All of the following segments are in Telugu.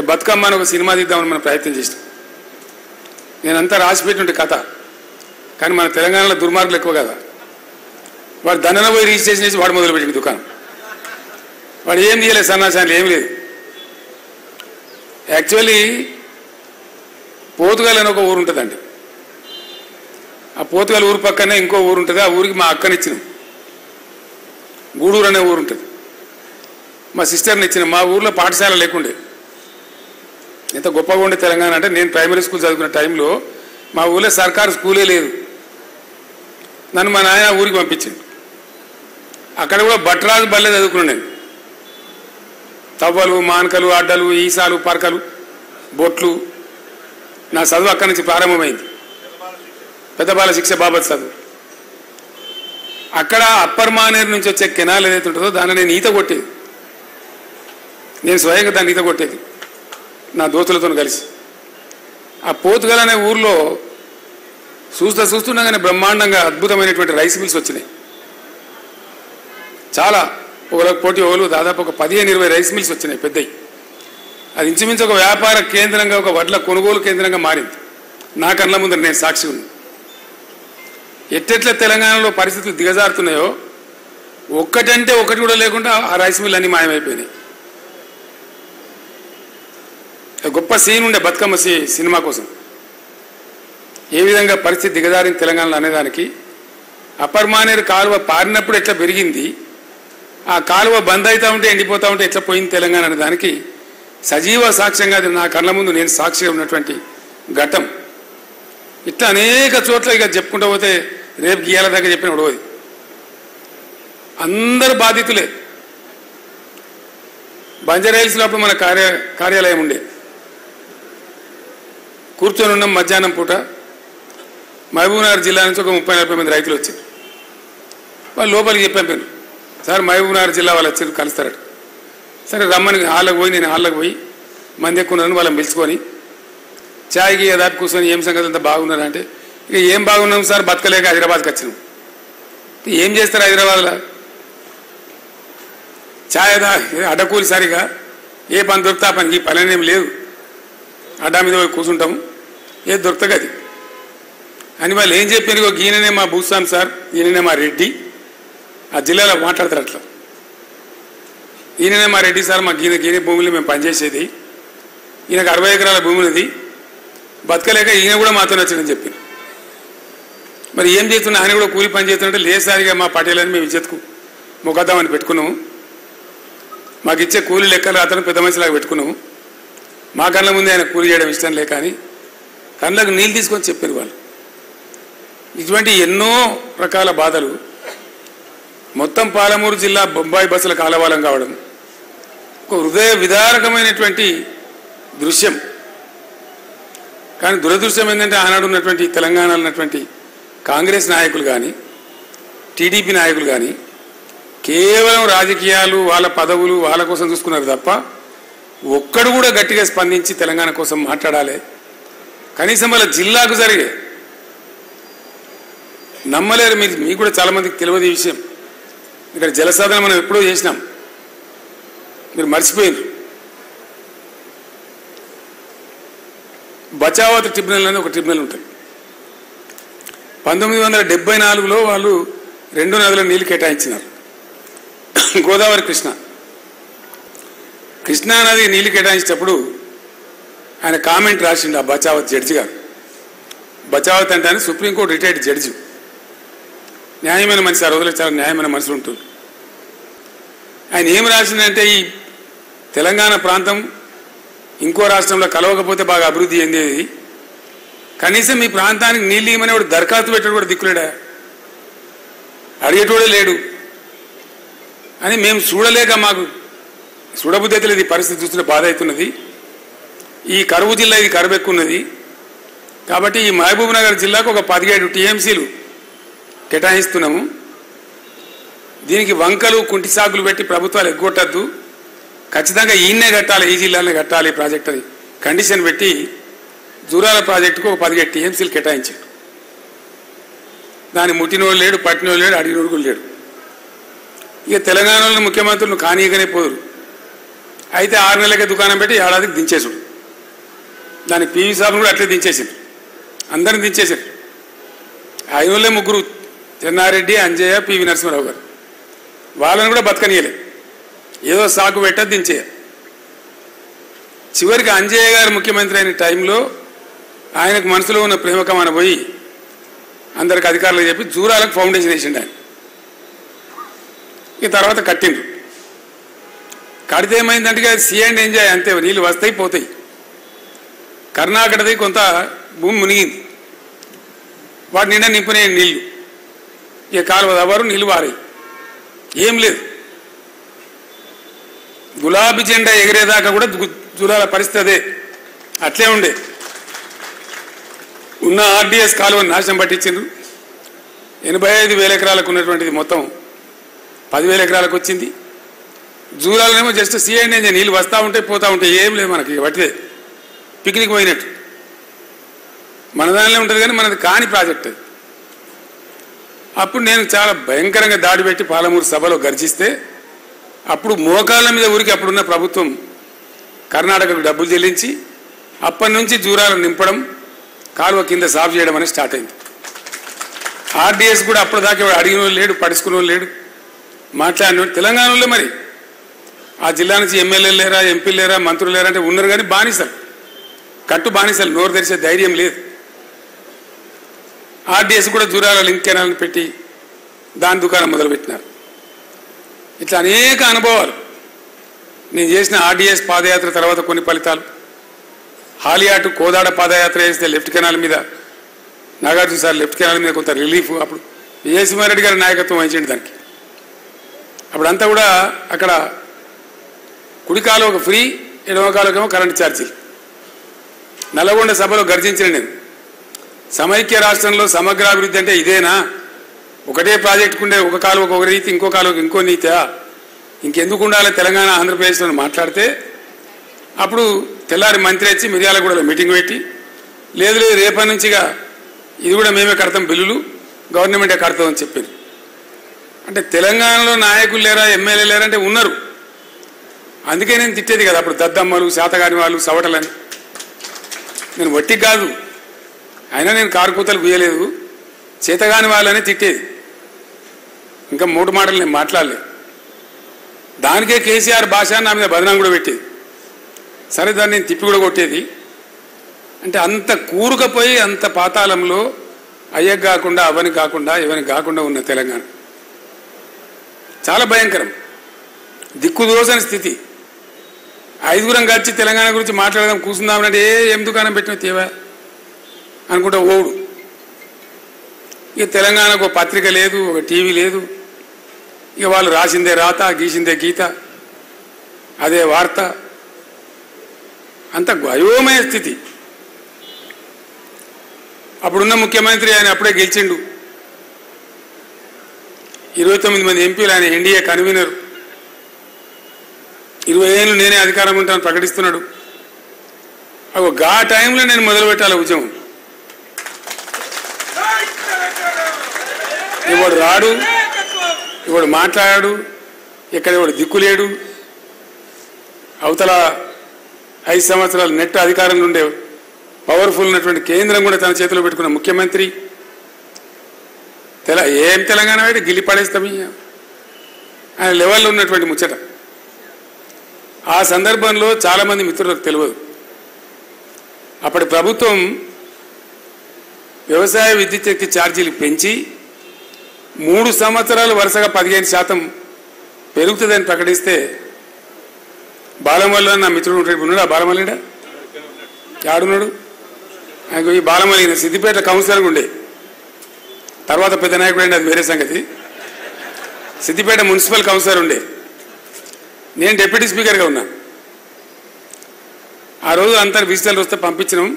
బతుకమ్మ అని ఒక సినిమా తీద్దామని మనం ప్రయత్నం చేసినాం. నేనంతా రాసిపెట్టినట్టు కథ, కానీ మన తెలంగాణలో దుర్మార్గులు ఎక్కువ కదా. వాడు దండన పోయి రిజిస్ట్రేషన్ చేసి వాడు మొదలుపెట్టింది దుకాణం. వాడు ఏం తీయలేదు, సన్నాసాలు ఏం లేదు. యాక్చువల్లీ పోతుగల్ అని ఒక ఊరు ఉంటుందండి. ఆ పోతుగల్ ఊరు పక్కనే ఇంకో ఊరు ఉంటుంది. ఆ ఊరికి మా అక్కనిచ్చినాం. గూడూరు అనే ఊరు ఉంటుంది. మా సిస్టర్ని ఇచ్చినాం. మా ఊర్లో పాఠశాల లేకుండే. ఎంత గొప్పగా ఉండే తెలంగాణ అంటే, నేను ప్రైమరీ స్కూల్ చదువుకున్న టైంలో మా ఊళ్ళో సర్కారు స్కూలే లేదు. నన్ను మా నాయన ఊరికి పంపించింది. అక్కడ కూడా భట్రాజు బల్లే చదువుకున్నాను నేను. తవ్వలు, మానకలు, అడ్డలు, ఈసాలు, పరకలు, బొట్లు. నా చదువు అక్కడి నుంచి ప్రారంభమైంది. పెద్ద బాల శిక్ష బాబత్ చదువు. అక్కడ అప్పర్ మానేరు నుంచి వచ్చే కెనాల్ ఏదైతే ఉంటుందో దాన్ని నేను ఈత కొట్టేది. నేను స్వయంగా దాన్ని ఈత కొట్టేది నా దోస్తులతో కలిసి. ఆ పోతుగల్ అనే ఊర్లో చూస్తుండగానే బ్రహ్మాండంగా అద్భుతమైనటువంటి రైస్ మిల్స్ వచ్చినాయి. చాలా ఒకరికి పోటీ ఒకరు దాదాపు ఒక 15-20 రైస్ మిల్స్ వచ్చినాయి పెద్దవి. అది ఇంచుమించు ఒక వ్యాపార కేంద్రంగా, ఒక వడ్ల కొనుగోలు కేంద్రంగా మారింది. నా కళ్ళ ముందర నేను సాక్షి ఉంది. ఎట్టెట్ల తెలంగాణలో పరిస్థితులు దిగజారుతున్నాయో, ఒక్కటంటే ఒకటి కూడా లేకుండా ఆ రైస్ మిల్ అన్నీ మాయమైపోయినాయి. గొప్ప సీన్ ఉండే బతుకమ్మ సినిమా కోసం. ఏ విధంగా పరిస్థితి దిగజారింది తెలంగాణలో అనేదానికి, అప్పర్ మానేరు కాలువ పారినప్పుడు ఎట్లా పెరిగింది, ఆ కాలువ బంద్ అవుతూ ఉంటే ఎండిపోతూ ఉంటే ఎట్లా పోయింది తెలంగాణ అనే దానికి సజీవ సాక్ష్యంగా అది నా కళ్ళ ముందు నేను సాక్షిగా ఉన్నటువంటి ఘట్టం. ఇట్లా అనేక చోట్ల ఇక చెప్పుకుంటూ పోతే రేపు గీయాల దాకా చెప్పిన ఉడవది. అందరు బాధితులే. బంజారాహిల్స్లో అప్పుడు మన కార్యాలయం ఉండే. కూర్చొని ఉన్నాం మధ్యాహ్నం పూట. మహబూబ్నగర్ జిల్లా నుంచి ఒక 30-40 మంది రైతులు వచ్చారు. వాళ్ళు లోపలికి చెప్పాను, సార్ మహబూబ్నగర్ జిల్లా వాళ్ళు వచ్చారు, కలుస్తారట. సరే రమ్మని హాల్లోకి పోయి, నేను హాల్లోకి పోయి మంది ఎక్కువ ఉన్నారని వాళ్ళని పిలుచుకొని ఛాయ్కి దాటి కూర్చొని ఏం సంగతి అంతా బాగున్నారంటే, ఇక ఏం బాగున్నాం సార్, బతకలేక హైదరాబాద్కి వచ్చినాం. ఏం చేస్తారు హైదరాబాద్లో? ఛాయ్ అడ్డకూలి సరిగా ఏ పని దొరుకుతా పని, ఈ పని ఏం లేదు, అడ్డా మీద పోయి కూర్చుంటాము, ఏది దొరుకుతుంది అని వాళ్ళు ఏం చెప్పారు. ఈయననే మా భూస్వామి సార్, ఈయననే మా రెడ్డి, ఆ జిల్లాలో మాట్లాడతారు అట్లా. ఈయననే మా రెడ్డి సార్, మా గీనే భూములు మేము పనిచేసేది, ఈయనకు 60 ఎకరాల భూమి ఉన్నది, బతకలేక ఈయన కూడా మాతో వచ్చిందని చెప్పి. మరి ఏం చేస్తున్నా, ఆయన కూడా కూలి పని చేస్తున్నట్టే లేదు సారిగా మా పటేలని మేము ఇచ్చేతుకు మొక్కద్దామని పెట్టుకున్నాము. మాకు ఇచ్చే కూలి లెక్కలు అతను పెద్ద మనిషిలాగా పెట్టుకున్నాము. మా కళ్ళ ముందే ఆయన కూలి చేయడం ఇష్టం లేక అని కళ్ళకు నీళ్ళు తీసుకొని చెప్పారు వాళ్ళు. ఇటువంటి ఎన్నో రకాల బాధలు. మొత్తం పాలమూరు జిల్లా బొంబాయి బస్సుల కాలవాలం కావడం ఒక హృదయ విదారకమైనటువంటి దృశ్యం. కానీ దురదృష్టం ఏంటంటే, ఆనాడు ఉన్నటువంటి తెలంగాణలో ఉన్నటువంటి కాంగ్రెస్ నాయకులు కానీ, టీడీపీ నాయకులు కానీ కేవలం రాజకీయాలు, వాళ్ళ పదవులు, వాళ్ళ కోసం చూసుకున్నారు తప్ప ఒక్కడు కూడా గట్టిగా స్పందించి తెలంగాణ కోసం మాట్లాడాలి. కనీసం వాళ్ళ జిల్లాకు జరిగే నమ్మలేరు. మీకు కూడా చాలామందికి తెలియదు ఈ విషయం. ఇక్కడ జలసాధన మనం ఎప్పుడో చేసినాం, మీరు మర్చిపోయారు. బచావత్ ట్రిబ్యునల్ అని ఒక ట్రిబ్యునల్ ఉంటుంది. 1974లో వాళ్ళు 2 నదుల నీళ్లు కేటాయించినారు, గోదావరి, కృష్ణా నది నీళ్లు కేటాయించేటప్పుడు ఆయన కామెంట్ రాసిండు ఆ బచావత్ జడ్జి గారు. బచావత్ అంటే ఆయన సుప్రీంకోర్టు రిటైర్డ్ జడ్జి, న్యాయమైన మనిషి. ఆ రోజుల్లో చాలా న్యాయమైన మనుషులు ఉంటుంది. ఆయన ఏం రాసిందంటే, ఈ తెలంగాణ ప్రాంతం ఇంకో రాష్ట్రంలో కలవకపోతే బాగా అభివృద్ధి చెందేది, కనీసం ఈ ప్రాంతానికి నీళ్ళు ఇవ్వమని వాడు దరఖాస్తు పెట్టాడు కూడా దిక్కులేడా, అడిగేటోడే లేడు అని మేము చూడలేక, మాకు చూడబుద్ధి అయితే లేదు. ఈ పరిస్థితి చూస్తున్న బాధ అవుతున్నది. ఈ కరువు జిల్లా, ఇది కరువు ఎక్కున్నది కాబట్టి ఈ మహబూబ్ నగర్ జిల్లాకు ఒక 17 టీఎంసీలు కేటాయిస్తున్నాము. దీనికి వంకలు, కుంటి సాగులు పెట్టి ప్రభుత్వాలు ఎగ్గొట్టద్దు, ఖచ్చితంగా ఈయన్నే కట్టాలి, ఈ జిల్లానే కట్టాలి ప్రాజెక్ట్ అని కండిషన్ పెట్టి జూరాల ప్రాజెక్టుకు ఒక 17 టీఎంసీలు కేటాయించాడు. దాన్ని ముట్టినోడు లేడు, పట్టినోడు లేడు, అడిగినోడు లేడు. ఇక తెలంగాణలో ముఖ్యమంత్రులు కానీయగానే పోదురు. అయితే 6 నెలలకే దుకాణం పెట్టి ఏడాదికి దించేసాడు. దానికి పివి సాబును కూడా అట్లే దించేసారు, అందరిని దించేశారు. ఆయనోళ్ళే ముగ్గురు, చెన్నారెడ్డి, అంజయ్య, పివి నరసింహారావు గారు. వాళ్ళని కూడా బతకనీయలే, ఏదో సాకు పెట్ట దించేయ. చివరికి అంజయ్య గారు ముఖ్యమంత్రి అయిన టైంలో ఆయనకు మనసులో ఉన్న ప్రేమకమాన పోయి అందరికి అధికారులకు చెప్పి జూరాలకు ఫౌండేషన్ వేసిండు ఆయన. ఈ తర్వాత కట్టిండ్రు. కడితే ఏమైందంటే అది సీ అండ్ ఎంజాయ్ అంతే, నీళ్ళు వస్తాయి పోతాయి. కర్ణాటకది కొంత భూమి మునిగింది, వాటి నిండా నింపునే నీళ్లు, ఇక కాలువ దవ్వరు, నీళ్ళు వారాయి, ఏం లేదు. గులాబీ జెండా ఎగిరేదాకా కూడా జూరాల పరిస్థితి అదే, అట్లే ఉండే. ఉన్న ఆర్డీఎస్ కాలువను నాశనం పట్టించిండ్రు. 85,000 ఎకరాలకు ఉన్నటువంటిది మొత్తం 10,000 ఎకరాలకు వచ్చింది. జూరాలనేమో జస్ట్ సీ అండ్ ఎంజాయ్, నీళ్ళు వస్తూ ఉంటాయి పోతూ ఉంటాయి, ఏం లేదు మనకి. పట్టిదే పిక్నిక్ పోయినట్టు. మన దానిలో ఉంటుంది కానీ మనది కాని ప్రాజెక్ట్ అది. అప్పుడు నేను చాలా భయంకరంగా దాడి పెట్టి పాలమూరు సభలో గర్జిస్తే అప్పుడు మోకాళ్ళ మీద ఊరికి అప్పుడున్న ప్రభుత్వం కర్ణాటకకు డబ్బులు చెల్లించి అప్పటి నుంచి జూరాలను నింపడం, కాలువ కింద సాఫ్ చేయడం అనేది స్టార్ట్ అయింది. ఆర్డీఎస్ కూడా అప్పటిదాకా అడిగిన వాళ్ళు లేడు, పడుచుకున్న వాళ్ళు లేడు, మాట్లాడిన వాళ్ళు. తెలంగాణలో మరి ఆ జిల్లా నుంచి ఎమ్మెల్యేలు లేరా, ఎంపీలు లేరా, మంత్రులు లేరా అంటే ఉన్నారు కానీ బానిసలు, కట్టు బానిసలు, నోరు తెరిచే ధైర్యం లేదు. ఆర్డీఎస్ కూడా జూరాల లింక్ కెనాల్ని పెట్టి దాని దుకాణం మొదలుపెట్టినారు. ఇట్లా అనేక అనుభవాలు. నేను చేసిన ఆర్డీఎస్ పాదయాత్ర తర్వాత కొన్ని ఫలితాలు. హాలియాటు కోదాడ పాదయాత్ర చేస్తే లెఫ్ట్ కెనాల్ మీద, నాగార్జున సార్ లెఫ్ట్ కెనాల్ మీద కొంత రిలీఫ్. అప్పుడు విజయసింహారెడ్డి గారి నాయకత్వం వహించండి దానికి. అప్పుడంతా కూడా అక్కడ కుడి కాలువకు ఫ్రీ, ఎడమ కాలువకేమో కరెంటు ఛార్జీలు. నల్లగొండ సభలో గర్జించిన నేను, సమైక్య రాష్ట్రంలో సమగ్రాభివృద్ధి అంటే ఇదేనా? ఒకటే ప్రాజెక్టుకుండే ఒక కాలువకు ఒక రీతి, ఇంకో కాలువకు ఇంకో నీతా? ఇంకెందుకు ఉండాలి తెలంగాణ ఆంధ్రప్రదేశ్లో మాట్లాడితే అప్పుడు తెల్లారి మంత్రి వచ్చి మిర్యాలగూడలో మీటింగ్ పెట్టి, లేదు లేదు రేపటి నుంచిగా ఇది కూడా మేమే కడతాం, బిల్లులు గవర్నమెంటే కడతామని చెప్పారు. అంటే తెలంగాణలో నాయకులు లేరా, ఎమ్మెల్యే లేరా అంటే ఉన్నారు. అందుకే నేను తిట్టేది కదా అప్పుడు, దద్దమ్మలు, శాతగాని వాళ్ళు, సవటలని. నేను వట్టి కాదు, అయినా నేను కారుకూతలు గుయ్యలేదు, చేతగాని వాళ్ళని తిట్టేది. ఇంకా 3 మాటలు నేను మాట్లాడలేదు. దానికే కేసీఆర్ భాష నా మీద బదనాం కూడా పెట్టేది. సరే దాన్ని నేను తిప్పి కూడా కొట్టేది. అంటే అంత కూరుకపోయి అంత పాతాళంలో అయ్యకు కాకుండా, అవని కాకుండా, ఎవరికి కాకుండా ఉన్న తెలంగాణ చాలా భయంకరం, దిక్కుదోసని స్థితి. 5గురం కలిసి తెలంగాణ గురించి మాట్లాడదాం కూర్చుందామంటే ఏం దుకాణం పెట్టిన తేవా అనుకుంటా ఓడు. ఇక తెలంగాణకు ఒక పత్రిక లేదు, ఒక టీవీ లేదు. ఇక వాళ్ళు రాసిందే రాత, గీసిందే గీత, అదే వార్త. అంత అయోమయ స్థితి. అప్పుడున్న ముఖ్యమంత్రి ఆయన అప్పుడే గెలిచిండు, 29 మంది ఎంపీలు, ఆయన ఎన్డీఏ కన్వీనర్. 20 ఏళ్ళు నేనే అధికారం ఉంటానని ప్రకటిస్తున్నాడు. ఆ టైంలో నేను మొదలుపెట్టాలి ఉద్యమం. ఇవాడు రాడు, ఇవాడు మాట్లాడాడు, ఇక్కడ ఇవాడు దిక్కులేడు. అవతల 5 సంవత్సరాలు నెట్ అధికారంలో ఉండే పవర్ఫుల్ ఉన్నటువంటి కేంద్రం కూడా తన చేతిలో పెట్టుకున్న ముఖ్యమంత్రి. ఏం తెలంగాణ అయితే గిల్లి పడేస్తాం ఆయన లెవెల్లో ఉన్నటువంటి ముచ్చట. ఆ సందర్భంలో చాలామంది మిత్రులకు తెలియదు, అప్పటి ప్రభుత్వం వ్యవసాయ విద్యుత్ శక్తి ఛార్జీలు పెంచి 3 సంవత్సరాలు వరుసగా 15% పెరుగుతుందని ప్రకటిస్తే బాలమల్లి నా మిత్రుడు ఉన్నాడు. ఆ బాలమల్లిడా ఆడున్నాడు. ఆయనకు ఈ బాలమల్లి సిద్దిపేట కౌన్సిలర్గా ఉండే, తర్వాత పెద్ద నాయకుడు అండి, అది వేరే సంగతి. సిద్దిపేట మున్సిపల్ కౌన్సిలర్ ఉండే, నేను డిప్యూటీ స్పీకర్గా ఉన్నా. ఆ రోజు అంతా విజిటర్లు వస్తే పంపించినాం.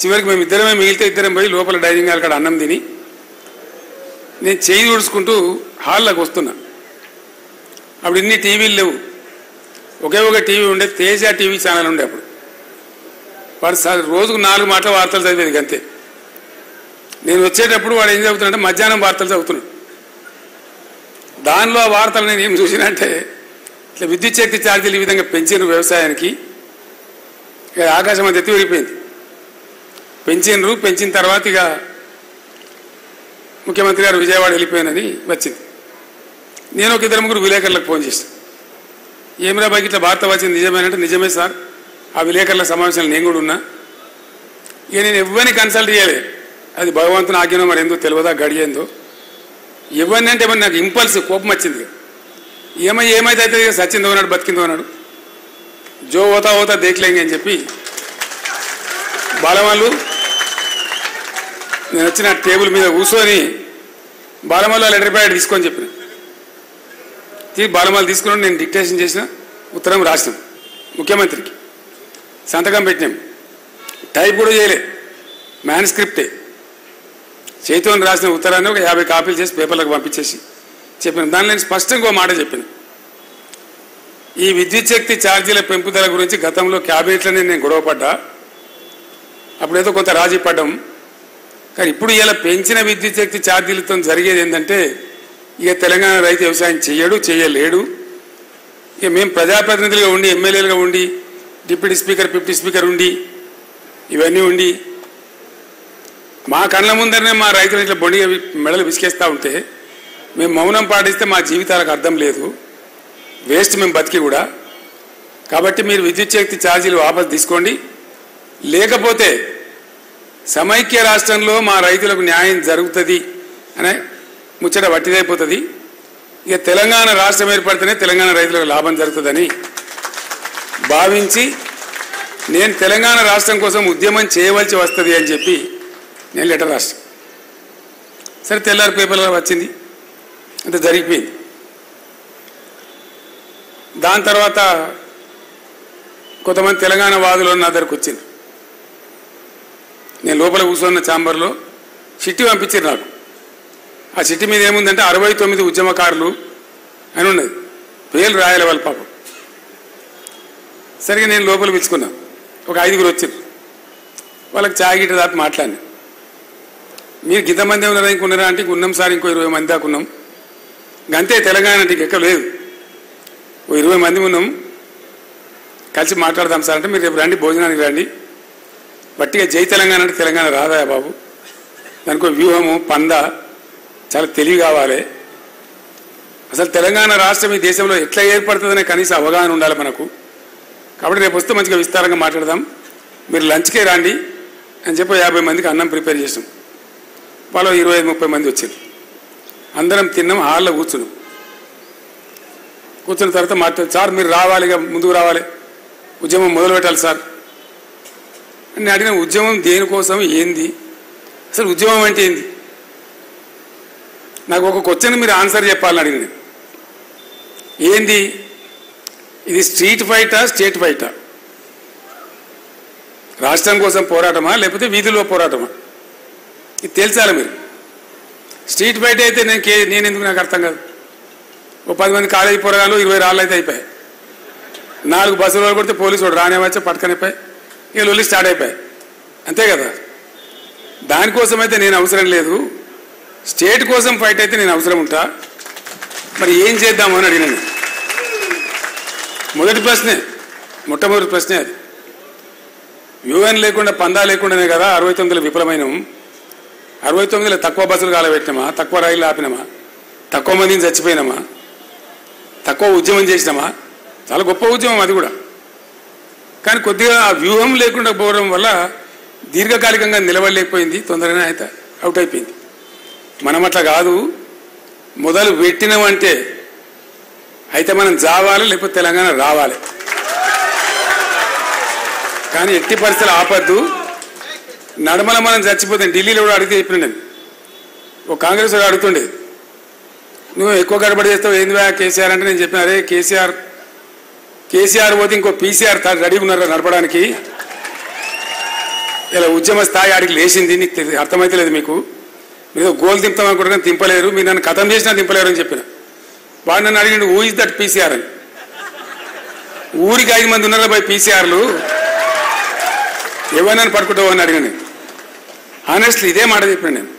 చివరికి మేము ఇద్దరమే మిగిలితే ఇద్దరం పోయి లోపల డైనింగ్ హాల్ కాడ అన్నం తిని నేను చేయి తుడుచుకుంటూ హాల్లోకి వస్తున్నా. అప్పుడు ఇన్ని టీవీలు లేవు, ఒకే ఒక టీవీ ఉండే, తేజ టీవీ ఛానల్ ఉండే. అప్పుడు వాడు రోజుకు 4 మాటల వార్తలు చదివేది అంతే. నేను వచ్చేటప్పుడు వాడు ఏం చదువుతున్నాడంటే మధ్యాహ్నం వార్తలు చదువుతున్నాడు. దానిలో ఆ వార్తలు నేను ఏం చూసినంటే ఇట్లా విద్యుత్ శక్తి ఛార్జీలు ఈ విధంగా పెంచిన వ్యవసాయానికి ఇక ఆకాశం అంత ఎత్తి విరిగిపోయింది. పెంచిన తర్వాత ఇక ముఖ్యమంత్రి గారు విజయవాడ వెళ్ళిపోయానని వచ్చింది. నేను ఒక 2-3 విలేకరులకు ఫోన్ చేశాను. ఏమిరా బాకి ఇట్లా వార్త వచ్చింది నిజమేనంటే నిజమే సార్, ఆ విలేకరుల సమావేశంలో నేను కూడా ఉన్నా. ఇక నేను ఎవరిని కన్సల్ట్ చేయలే, అది భగవంతుని ఆజ్ఞనో మరి ఎందుకు తెలియదా గడియేందో. ఎవరిని అంటే ఏమన్నా నాకు ఇంపల్స్ కోపం వచ్చింది. ఏమైతే అయితే ఇక సచ్చిందో ఉన్నాడు బతికిందో ఉన్నాడు, జో హోతా దేఖలేంగి అని చెప్పి బాలమల్లు నేను వచ్చిన టేబుల్ మీద కూర్చొని బాలమల్లు లెటర్ ప్యాడ్ తీసుకొని చెప్పిన. బాలమల్లు తీసుకుని నేను డిక్టేషన్ చేసిన, ఉత్తరం రాసినాం, ముఖ్యమంత్రికి సంతకం పెట్టినాం. టైప్ కూడా చేయలే, మ్యాన్ స్క్రిప్టే చేతితో రాసిన ఉత్తరాన్ని ఒక 50 కాపీలు చేసి పేపర్లకు పంపించేసి చెప్పాను. దానిలో నేను స్పష్టంగా ఒక మాట చెప్పాను. ఈ విద్యుత్ శక్తి ఛార్జీల పెంపుదల గురించి గతంలో క్యాబినెట్లోనే నేను గొడవపడ్డా, అప్పుడేదో కొంత రాజీ పడ్డాం. కానీ ఇప్పుడు ఇలా పెంచిన విద్యుత్ శక్తి ఛార్జీలతో జరిగేది ఏంటంటే ఇక తెలంగాణ రైతు వ్యవసాయం చేయలేడు. ఇక మేము ప్రజాప్రతినిధులుగా ఉండి, ఎమ్మెల్యేలుగా ఉండి, డిప్యూటీ స్పీకర్, డిప్యూటీ స్పీకర్ ఉండి, ఇవన్నీ ఉండి మా కళ్ళ ముందరనే మా రైతులు ఇట్లా బొండిగా మెడలు విసికేస్తూ ఉంటే మేము మౌనం పాటిస్తే మా జీవితాలకు అర్థం లేదు, వేస్ట్ మేము బతికి కూడా. కాబట్టి మీరు విద్యుత్ శక్తి ఛార్జీలు వాపసు తీసుకోండి, లేకపోతే సమైక్య రాష్ట్రంలో మా రైతులకు న్యాయం జరుగుతుంది అనే ముచ్చట వట్టిదైపోతుంది. ఇక తెలంగాణ రాష్ట్రం ఏర్పడితేనే తెలంగాణ రైతులకు లాభం జరుగుతుందని భావించి నేను తెలంగాణ రాష్ట్రం కోసం ఉద్యమం చేయవలసి వస్తుంది అని చెప్పి నేను లెటర్ రాస్తాను. సరే, తెల్లారి పేపర్లో వచ్చింది, అంత జరిగిపోయింది. దాని తర్వాత కొంతమంది తెలంగాణ వాదులు నా దగ్గరకు వచ్చింది. నేను లోపల కూర్చున్న ఛాంబర్లో చిట్టి పంపించారు నాకు. ఆ చిట్టి మీద ఏముందంటే 69 ఉద్యమకారులు అని ఉన్నది, పేర్లు రాయాలి వాళ్ళ పాపం. సరిగా నేను లోపల పిలుచుకున్నా, ఒక 5గురు వచ్చారు. వాళ్ళకి ఛాయ్ గిట్ట దాకా మాట్లాడినా. మీరు ఇంతమంది ఉన్నారా, ఇంకున్నారా అంటే ఉన్నాం సార్, ఇంకో 20 మంది దాకా ఉన్నాం. అంతే, తెలంగాణ అంటే ఎక్కడ లేదు, ఓ 20 మంది ఉన్నాం, కలిసి మాట్లాడదాం సార్ అంటే మీరు రేపు రండి, భోజనానికి రండి. బట్టిగా జై తెలంగాణ అంటే తెలంగాణ రాదా బాబు, దానికి వ్యూహము పంద చాలా తెలివి కావాలి. అసలు తెలంగాణ రాష్ట్రం ఈ దేశంలో ఎట్లా ఏర్పడుతుందనే కనీస అవగాహన ఉండాలి మనకు. కాబట్టి రేపు వస్తే మంచిగా విస్తారంగా మాట్లాడదాం, మీరు లంచ్కే రండి అని చెప్పి 50 మందికి అన్నం ప్రిపేర్ చేసాం. వాళ్ళు 25-30 మంది వచ్చారు. అందరం తిన్నాం, హాల్లో కూర్చున్నాం. కూర్చున్న తర్వాత మాట్లాడు, సార్ మీరు రావాలి, ముందుకు రావాలి, ఉద్యమం మొదలు పెట్టాలి సార్ అని అడిగిన. ఉద్యమం దేనికోసం, ఏంది అసలు ఉద్యమం అంటే ఏంది, నాకు ఒక క్వశ్చన్ మీరు ఆన్సర్ చెప్పాలని అడిగిన. ఏంది ఇది, స్ట్రీట్ ఫైటా స్టేట్ ఫైటా, రాష్ట్రం కోసం పోరాటమా లేకపోతే వీధిలో పోరాటమా, ఇది తెలుసాలి మీరు. స్ట్రీట్ ఫైట్ అయితే నేను ఎందుకు, నాకు అర్థం కాదు. ఓ 10 మంది కాలేజీ పోరాగాలు 20 రాళ్ళు అయితే అయిపోయాయి, 4 బస్సులు వాళ్ళు కొడితే పోలీసు వాడు రానే వచ్చి పట్టుకనిపోయి ఇక లొల్లి స్టార్ట్ అయిపోయాయి, అంతే కదా. దానికోసం అయితే నేను అవసరం లేదు, స్టేట్ కోసం ఫైట్ అయితే నేను అవసరం ఉంటా. మరి ఏం చేద్దాము అని అడిగినాను. మొట్టమొదటి ప్రశ్నే అది. యూఎన్ లేకుండా, పందా లేకుండానే కదా 69లో విఫలమైనాం. 69లో తక్కువ బస్సులు కాలబెట్టినామా, తక్కువ రైళ్ళు ఆపినామా, తక్కువ మందిని చచ్చిపోయినామా, తక్కువ ఉద్యమం చేసినామా? చాలా గొప్ప ఉద్యమం అది కూడా. కానీ కొద్దిగా ఆ వ్యూహం లేకుండా పోవడం వల్ల దీర్ఘకాలికంగా నిలబడలేకపోయింది, తొందరగానే అయితే అవుట్ అయిపోయింది. మనం అట్లా కాదు, మొదలు పెట్టినామంటే అయితే మనం జావాలి, లేకపోతే తెలంగాణ రావాలి. కానీ ఎట్టి పరిస్థితులు ఆపద్దు. నడమల మనం చచ్చిపోతాం. ఢిల్లీలో కూడా అడిగితే చెప్పిన నేను, ఒక కాంగ్రెస్ వాడు అడుగుతుండే, నువ్వు ఎక్కువ గడబడి చేస్తావు ఏంది కేసీఆర్ అంటే, నేను చెప్పిన అరే కేసీఆర్ పోతే ఇంకో పీసీఆర్ రెడీగా ఉన్నారు నడపడానికి. ఇలా ఉద్యమ స్థాయి ఆడికి లేచింది, నీకు అర్థమైతే లేదు మీకు. మీరు గోల్ దింపుతాం అనుకుంటున్నా, దింపలేరు, మీరు నన్ను ఖతం చేసినా దింపలేరు అని చెప్పిన. వాడు నన్ను అడిగిండు, హూ ఇస్ దట్ పీసీఆర్ అని. ఊరికి 5 మంది ఉన్నారా పోయి పీసీఆర్లు, ఎవరినైనా పట్టుకుంటావు అని అడిగాను. ఆనెస్ట్లీ ఇదే మాట చెప్పాను నేను.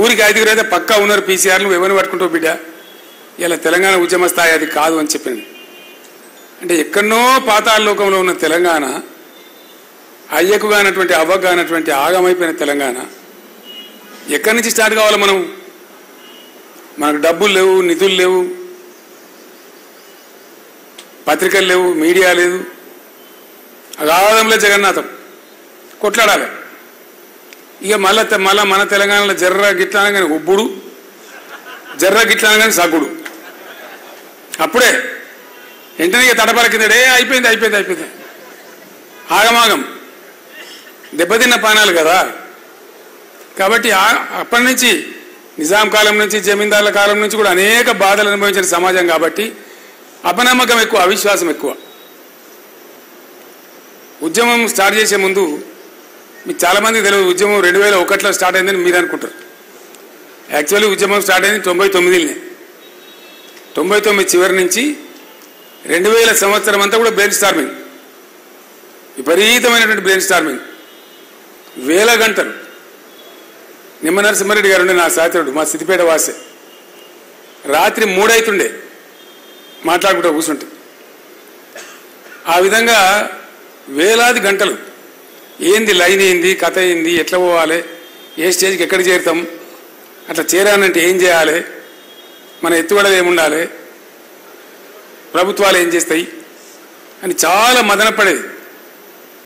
ఊరికి 5గురు అయితే పక్కా ఉన్నారు పీసీఆర్లు, ఎవరిని పట్టుకుంటావు బిడ్డ, ఇలా తెలంగాణ ఉద్యమ స్థాయి అది కాదు అని చెప్పాను. అంటే ఎక్కడనో పాతాళ లోకంలో ఉన్న తెలంగాణ, అయ్యకు కానటువంటి అవ్వకు కానటువంటి ఆగమైపోయిన తెలంగాణ ఎక్కడి నుంచి స్టార్ట్ కావాలి? మనకు డబ్బులు లేవు, నిధులు లేవు, పత్రికలు లేవు, మీడియా లేదు, అగాధంలో జగన్నాథం కొట్లాడాలి. ఇక మళ్ళా మన తెలంగాణలో జర్ర గిట్లా అనగానే ఉబ్బుడు, జర్ర గిట్లా అనగానే సగ్గుడు. అప్పుడే వెంటనే ఇక తడపల కిందడే అయిపోయింది. ఆగమాగం దెబ్బతిన్న పానాలు కదా. కాబట్టి అప్పటి నుంచి నిజాం కాలం నుంచి, జమీందారుల కాలం నుంచి కూడా అనేక బాధలు అనుభవించిన సమాజం కాబట్టి అపనమ్మకం ఎక్కువ, అవిశ్వాసం ఎక్కువ. ఉద్యమం స్టార్ట్ చేసే ముందు మీకు చాలామందికి తెలియదు, ఉద్యమం 2001లో స్టార్ట్ అయిందని మీరు అనుకుంటారు. యాక్చువల్లీ ఉద్యమం స్టార్ట్ అయింది 99లోనే. 99 చివరి నుంచి 2000 సంవత్సరం అంతా కూడా బ్రెయిన్ స్టార్మింగ్, విపరీతమైనటువంటి బ్రెయిన్ స్టార్మింగ్, వేల గంటలు. నిమ్మ నరసింహారెడ్డి గారు ఉండే నా సహచరుడు, మా సిద్దిపేట వాసే, రాత్రి 3 అవుతుండే మాట్లాడుకుంటూ కూర్చుంటే. ఆ విధంగా వేలాది గంటలు. ఏంది లైన్, ఏంది కథ, ఏంది ఎట్లా పోవాలి, ఏ స్టేజ్కి ఎక్కడ చేరుతాం, అట్లా చేరానంటే ఏం చేయాలి, మన ఎత్తుగడలు ఏముండాలి, ప్రభుత్వాలు ఏం చేస్తాయి అని చాలా మదన పడేది.